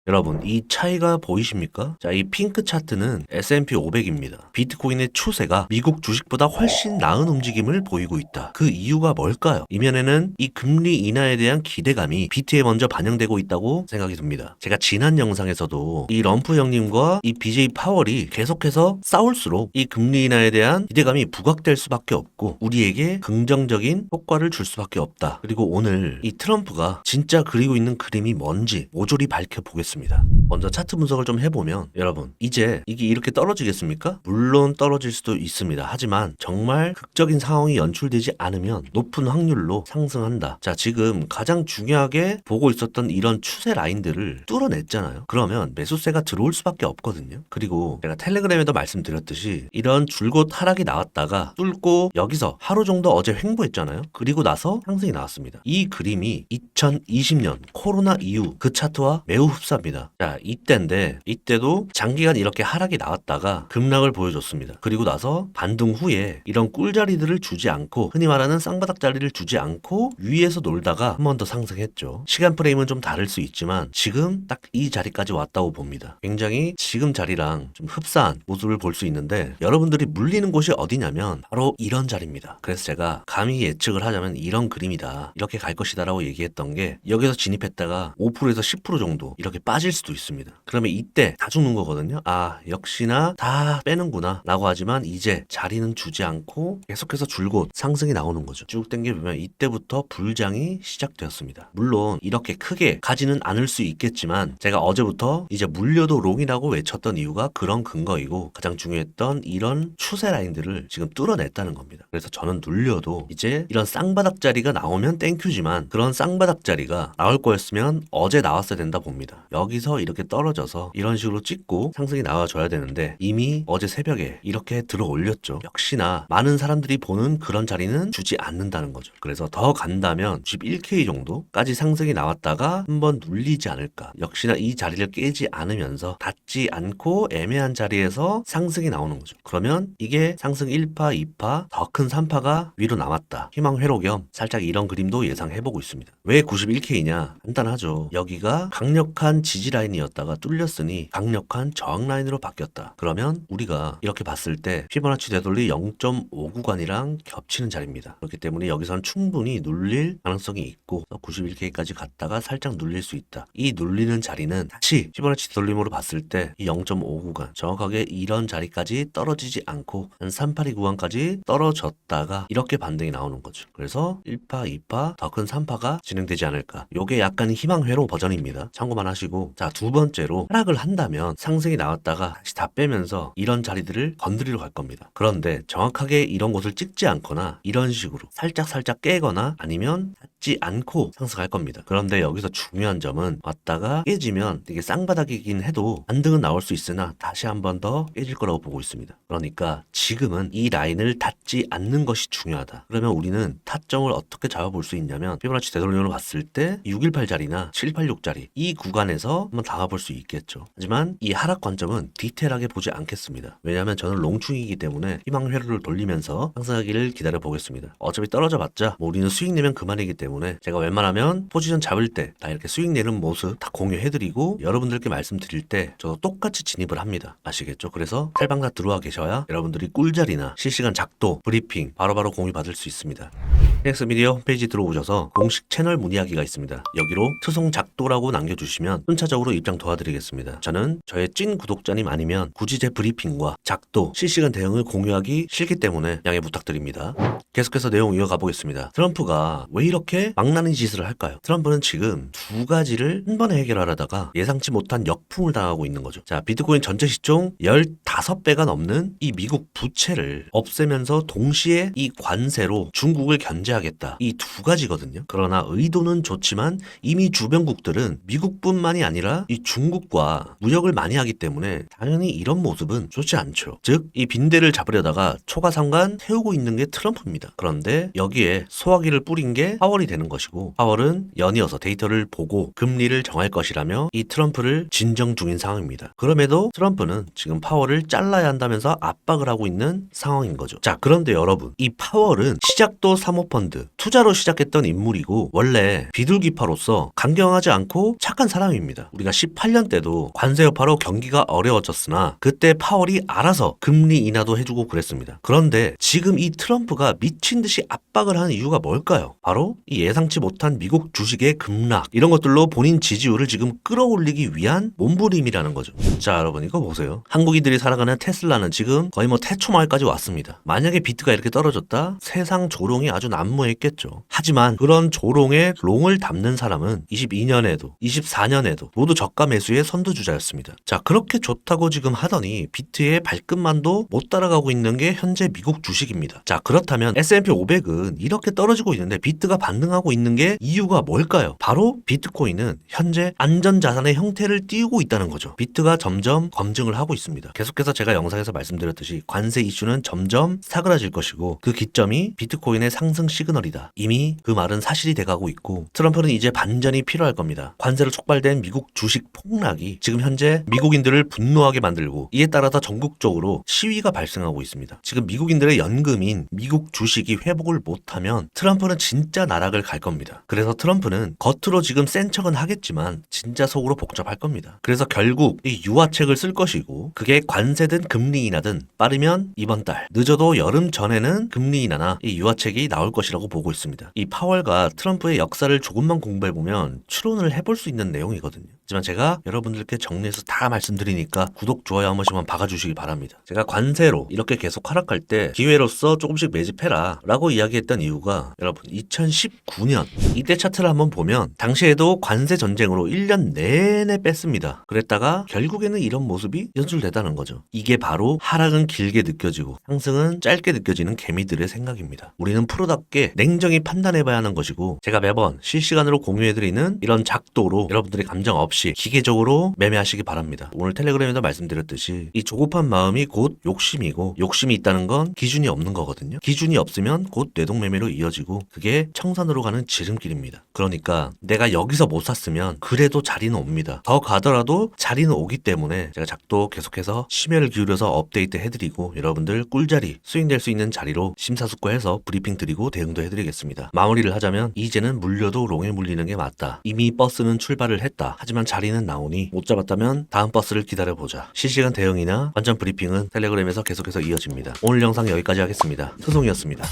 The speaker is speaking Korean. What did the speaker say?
여러분, 이 차이가 보이십니까? 자, 이 핑크 차트는 S&P 500입니다. 비트코인의 추세가 미국 주식보다 훨씬 나은 움직임을 보이고 있다. 그 이유가 뭘까요? 이면에는 이 금리 인하에 대한 기대감이 비트에 먼저 반영되고 있다고 생각이 듭니다. 제가 지난 영상에서도 이 럼프 형님과 이 BJ 파월이 계속해서 싸울수록 이 금리 인하에 대한 기대감이 부각될 수밖에 없고 우리에게 긍정적인 효과를 줄 수밖에 없다. 그리고 오늘 이 트럼프가 진짜 그리고 있는 그림이 뭔지 모조리 밝혀보겠습니다. 먼저 차트 분석을 좀 해보면 여러분, 이제 이게 이렇게 떨어지겠습니까? 물론 떨어질 수도 있습니다. 하지만 정말 극적인 상황이 연출되지 않으면 높은 확률로 상승한다. 자, 지금 가장 중요하게 보고 있었던 이런 추세 라인들을 뚫어냈잖아요. 그러면 매수세가 들어올 수밖에 없거든요. 그리고 제가 텔레그램에도 말씀드렸듯이 이런 줄곧 하락이 나왔다가 뚫고 여기서 하루 정도 어제 횡보했잖아요. 그리고 나서 상승이 나왔습니다. 이 그림이 2020년 코로나 이후 그 차트와 매우 흡사합니다. 자, 이때인데 이때도 장기간 이렇게 하락이 나왔다가 급락을 보여줬습니다. 그리고 나서 반등 후에 이런 꿀자리들을 주지 않고 흔히 말하는 쌍바닥 자리를 주지 않고 위에서 놀다가 한 번 더 상승했죠. 시간 프레임은 좀 다를 수 있지만 지금 딱 이 자리까지 왔다고 봅니다. 굉장히 지금 자리랑 좀 흡사한 모습을 볼 수 있는데 여러분들이 물리는 곳이 어디냐면 바로 이런 자리입니다. 그래서 제가 감히 예측을 하자면 이런 그림이다. 이렇게 갈 것이다 라고 얘기했던 게 여기서 진입했다가 5%에서 10% 정도 이렇게 빠질 수도 있습니다. 그러면 이때 다 죽는 거거든요. 아, 역시나 다 빼는구나 라고 하지만 이제 자리는 주지 않고 계속해서 줄곧 상승이 나오는 거죠. 쭉 당겨보면 이때부터 불장이 시작되었습니다. 물론 이렇게 크게 가지는 않을 수 있겠지만 제가 어제부터 이제 물려도 롱이라고 외쳤던 이유가 그런 근거이고 가장 중요했던 이런 추세 라인들을 지금 뚫어냈다는 겁니다. 그래서 저는 눌려도 이제 이런 쌍바닥 자리가 나오면 땡큐지만 그런 쌍바닥 자리가 나올 거였으면 어제 나왔어야 된다 봅니다. 여기서 이렇게 떨어져서 이런 식으로 찍고 상승이 나와줘야 되는데 이미 어제 새벽에 이렇게 들어 올렸죠. 역시나 많은 사람들이 보는 그런 자리는 주지 않는다는 거죠. 그래서 더 간다면 91K 정도까지 상승이 나왔다가 한번 눌리지 않을까. 역시나 이 자리를 깨지 않으면서 닿지 않고 애매한 자리에서 상승이 나오는 거죠. 그러면 이게 상승 1파, 2파, 더 큰 3파가 위로 남았다. 희망 회로 겸 살짝 이런 그림도 예상해보고 있습니다. 왜 91K냐? 간단하죠. 여기가 강력한 지지 라인이었다가 뚫렸으니 강력한 저항 라인으로 바뀌었다. 그러면 우리가 이렇게 봤을 때 피보나치 되돌리 0.5 구간이랑 겹치는 자리입니다. 그렇기 때문에 여기서는 충분히 눌릴 가능성이 있고 91K까지 갔다가 살짝 눌릴 수 있다. 이 눌리는 자리는 다시 피보나치 되돌림으로 봤을 때 이 0.5 구간 정확하게 이런 자리까지 떨어지지 않고 한 382 구간까지 떨어졌다가 이렇게 반등이 나오는 거죠. 그래서 1파, 2파, 더 큰 3파가 진행되지 않을까. 요게 약간 희망회로 버전입니다. 참고만 하시고 자, 두 번째로 하락을 한다면 상승이 나왔다가 다시 다 빼면서 이런 자리들을 건드리러 갈 겁니다. 그런데 정확하게 이런 곳을 찍지 않거나 이런 식으로 살짝 깨거나 아니면 닿지 않고 상승할 겁니다. 그런데 여기서 중요한 점은 왔다가 깨지면 이게 쌍바닥이긴 해도 반등은 나올 수 있으나 다시 한 번 더 깨질 거라고 보고 있습니다. 그러니까 지금은 이 라인을 닿지 않는 것이 중요하다. 그러면 우리는 타점을 어떻게 잡아볼 수 있냐면 피보나치 되돌림으로 봤을 때 618자리나 786자리 이 구간에서 한번 담아볼 수 있겠죠. 하지만 이 하락 관점은 디테일하게 보지 않겠습니다. 왜냐하면 저는 롱충이기 때문에 희망 회로를 돌리면서 상승하기를 기다려 보겠습니다. 어차피 떨어져 봤자 뭐 우리는 수익 내면 그만이기 때문에 제가 웬만하면 포지션 잡을 때 다 이렇게 수익 내는 모습 다 공유해드리고 여러분들께 말씀드릴 때 저도 똑같이 진입을 합니다. 아시겠죠? 그래서 탈방사 들어와 계셔야 여러분들이 꿀자리나 실시간 작도, 브리핑 바로바로 공유 받을 수 있습니다. TX 미디어 홈페이지 들어오셔서 공식 채널 문의하기가 있습니다. 여기로 투송 작도라고 남겨주시면 순차적으로 입장 도와드리겠습니다. 저는 저의 찐 구독자님 아니면 굳이 제 브리핑과 작도, 실시간 대응을 공유하기 싫기 때문에 양해 부탁드립니다. 계속해서 내용 이어가 보겠습니다. 트럼프가 왜 이렇게 망나니 짓을 할까요? 트럼프는 지금 두 가지를 한 번에 해결하려다가 예상치 못한 역풍을 당하고 있는 거죠. 자, 비트코인 전체 시총 15배가 넘는 이 미국 부채를 없애면서 동시에 이 관세로 중국을 견제하겠다. 이 두 가지거든요. 그러나 의도는 좋지만 이미 주변국들은 미국뿐만이 아니라 이 중국과 무역을 많이 하기 때문에 당연히 이런 모습은 좋지 않죠. 즉, 이 빈대를 잡으려다가 초가상관 태우고 있는 게 트럼프입니다. 그런데 여기에 소화기를 뿌린 게 파월이 되는 것이고 파월은 연이어서 데이터를 보고 금리를 정할 것이라며 이 트럼프를 진정 중인 상황입니다. 그럼에도 트럼프는 지금 파월을 잘라야 한다면서 압박을 하고 있는 상황인 거죠. 자, 그런데 여러분, 이 파월은 시작도 3~5% 펀드, 투자로 시작했던 인물이고 원래 비둘기파로서 강경하지 않고 착한 사람입니다. 우리가 18년 때도 관세 여파로 경기가 어려워졌으나 그때 파월이 알아서 금리 인하도 해주고 그랬습니다. 그런데 지금 이 트럼프가 미친 듯이 압박을 하는 이유가 뭘까요? 바로 이 예상치 못한 미국 주식의 급락 이런 것들로 본인 지지율을 지금 끌어올리기 위한 몸부림이라는 거죠. 자, 여러분 이거 보세요. 한국인들이 살아가는 테슬라는 지금 거의 뭐 태초마을까지 왔습니다. 만약에 비트가 이렇게 떨어졌다? 세상 조롱이 아주 난무했겠죠. 하지만 그런 조롱에 롱을 담는 사람은 22년에도 24년에도 모두 저가 매수의 선두주자였습니다. 자, 그렇게 좋다고 지금 하더니 비트의 발끝만도 못 따라가고 있는 게 현재 미국 주식입니다. 자, 그렇다면 S&P 500은 이렇게 떨어지고 있는데 비트가 반등하고 있는 게 이유가 뭘까요? 바로 비트코인은 현재 안전자산의 형태를 띄우고 있다는 거죠. 비트가 점점 검증을 하고 있습니다. 계속해서 제가 영상에서 말씀드렸듯이 관세 이슈는 점점 사그라질 것이고 그 기점이 비트코인의 상승 시그널이다. 이미 그 말은 사실이 돼가고 있고 트럼프는 이제 반전이 필요할 겁니다. 관세로 촉발된 미국 주식 폭락이 지금 현재 미국인들을 분노하게 만들고 이에 따라서 전국적으로 시위가 발생하고 있습니다. 지금 미국인들의 연금인 미국 주식이 회복을 못하면 트럼프는 진짜 나락을 갈 겁니다. 그래서 트럼프는 겉으로 지금 센 척은 하겠지만 진짜 속으로 복잡할 겁니다. 그래서 결국 이 유화책을 쓸 것이고 그게 관세든 금리 인하든 빠르면 이번 달 늦어도 여름 전에는 금리 인하나 이 유화책이 나올 것이라고 보고 있습니다. 이 파월과 트럼프의 역사를 조금만 공부해보면 추론을 해볼 수 있는 내용이거든요. 하지만 제가 여러분들께 정리해서 다 말씀드리니까 구독, 좋아요 한 번씩만 박아주시기 바랍니다. 제가 관세로 이렇게 계속 하락할 때 기회로서 조금씩 매집해라 라고 이야기했던 이유가 여러분 2019년 이때 차트를 한번 보면 당시에도 관세 전쟁으로 1년 내내 뺐습니다. 그랬다가 결국에는 이런 모습이 연출되다는 거죠. 이게 바로 하락은 길게 느껴지고 상승은 짧게 느껴지는 개미들의 생각입니다. 우리는 프로답게 냉정히 판단해봐야 하는 것이고 제가 매번 실시간으로 공유해드리는 이런 작도로 여러분들의 감정 없이 기계적으로 매매하시기 바랍니다. 오늘 텔레그램에도 말씀드렸듯이 이 조급한 마음이 곧 욕심이고 욕심이 있다는 건 기준이 없는 거거든요. 기준이 없으면 곧 뇌동매매로 이어지고 그게 청산으로 가는 지름길입니다. 그러니까 내가 여기서 못 샀으면 그래도 자리는 옵니다. 더 가더라도 자리는 오기 때문에 제가 작도 계속해서 심혈을 기울여서 업데이트 해드리고 여러분들 꿀자리 수익낼 수 있는 자리로 심사숙고해서 브리핑 드리고 대응도 해드리겠습니다. 마무리를 하자면 이제는 물려도 롱에 물리는 게 맞다. 이미 버스는 출발을 했다. 하지만 자리는 나오니 못 잡았다면 다음 버스를 기다려보자. 실시간 대응이나 완전 브리핑은 텔레그램에서 계속해서 이어집니다. 오늘 영상 여기까지 하겠습니다. 소송이었습니다.